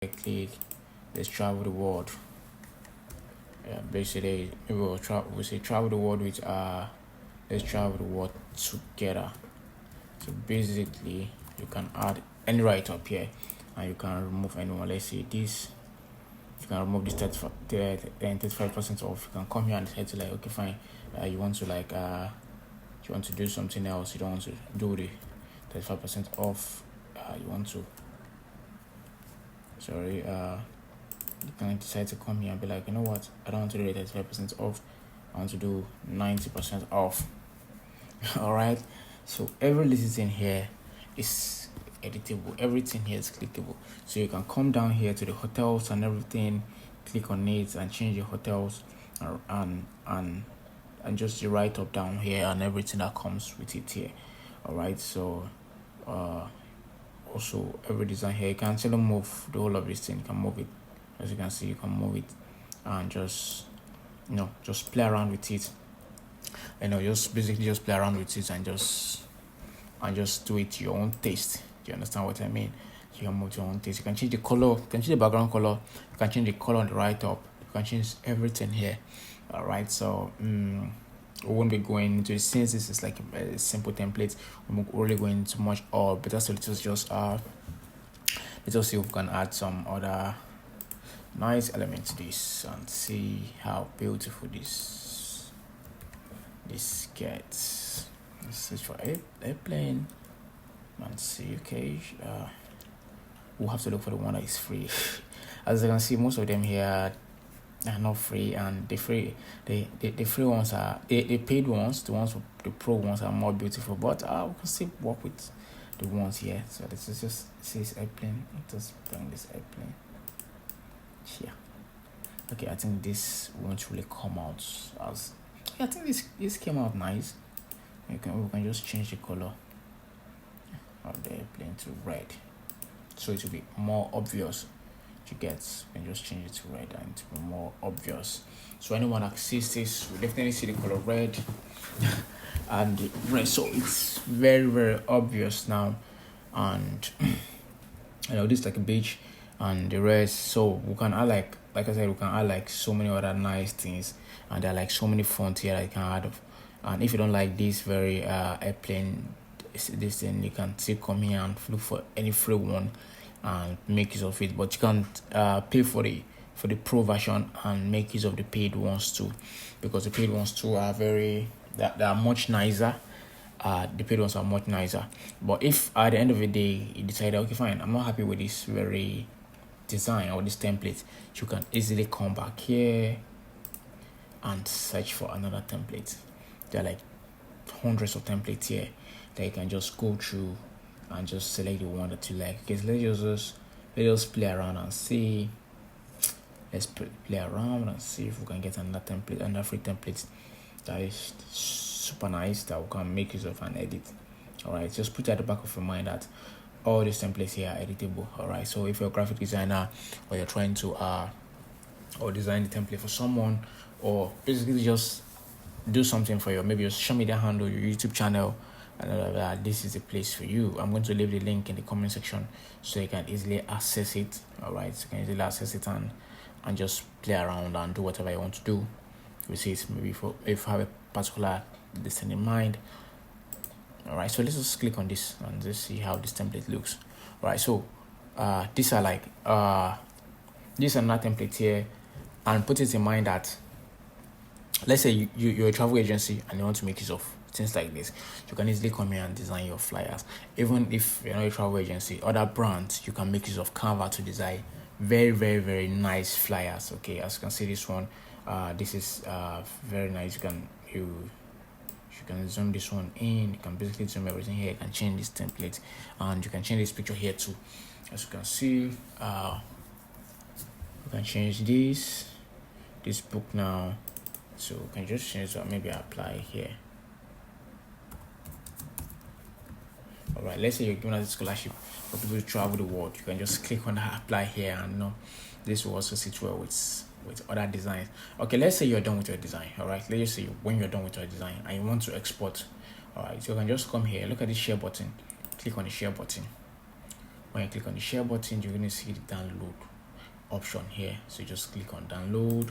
click, let's travel the world. Yeah, basically maybe we'll say travel the world with let's travel the world together. So basically you can add any write-up here and you can remove anyone. Let's say this, you can remove this 35% off. You can come here and decide to like, okay fine, you want to like you want to do something else, you don't want to do the 35% off, you want to you can decide to come here and be like, you know what, I don't want to do 35% off, I want to do 90% off. All right, so every little thing here is editable, everything here is clickable. So you can come down here to the hotels and everything, click on it and change the hotels and just the write up down here and everything that comes with it here. All right, so also every design here, you can actually move the whole of this thing. You can move it, as you can see, you can move it and just just play around with it, just basically just play around with it and just do it to your own taste. Do you understand what I mean? You can move to your own taste. You can change the color, you can change the background color, you can change the color on the write up, you can change everything here. All right, so we won't be going into it since this is like a simple template. We won't really go into much, but that's just let's see if we can add some other nice elements to this and see how beautiful this gets. Let's search for airplane and see. Okay, we'll have to look for the one that is free. As you can see, most of them here are not free, and the free ones are the paid ones. The ones for the pro ones are more beautiful, but we can still work with the ones here. So this is just, it says airplane. Let's bring this airplane here. Okay, I think this won't really come out as, I think this came out nice. We can just change the color of the airplane to red, so it will be more obvious. You get, and just change it to red and to be more obvious, so anyone that sees this will definitely see the color red and the red, so it's very, very obvious now. And this is like a beach and the rest, so we can add like I said, we can add like so many other nice things, and there are like so many fonts here that you can add. And if you don't like this very airplane this thing, you can still come here and look for any free one and make use of it, but you can't pay for the pro version and make use of the paid ones too, because the paid ones too are they are much nicer. The paid ones are much nicer. But if at the end of the day you decide, okay fine, I'm not happy with this very design or this template, you can easily come back here and search for another template. There are like hundreds of templates here that you can just go through and just select the one that you like. Okay, so let's just play around and see. Let's play around and see if we can get another template, another free template that is super nice that we can make use of and edit. All right, just put it at the back of your mind that all these templates here are editable. All right, so if you're a graphic designer or you're trying to or design the template for someone, or basically just do something for maybe your social media handle, your YouTube channel, and this is the place for you. I'm going to leave the link in the comment section so you can easily access it. All right, so you can easily access it and just play around and do whatever you want to do with it. Maybe if you have a particular thing in mind. All right, so let's just click on this and just see how this template looks. All right, so these are like these are not templates here, and put it in mind that let's say you're a travel agency and you want to make use of things like this, you can easily come here and design your flyers. Even if you're not a travel agency, other brands, you can make use of Canva to design very, very, very nice flyers. Okay, as you can see, this one, this is very nice. You can zoom this one in. You can basically zoom everything here. You can change this template, and you can change this picture here too. As you can see, you can change this book now. So you can just change that. Maybe apply here. All right, let's say you're giving us a scholarship for people to travel the world. You can just click on that, apply here, and this will also sit well with other designs. Okay, let's say you're done with your design. All right, let's just say when you're done with your design and you want to export. All right, so you can just come here, look at the share button, click on the share button. When you click on the share button, you're going to see the download option here. So just click on download.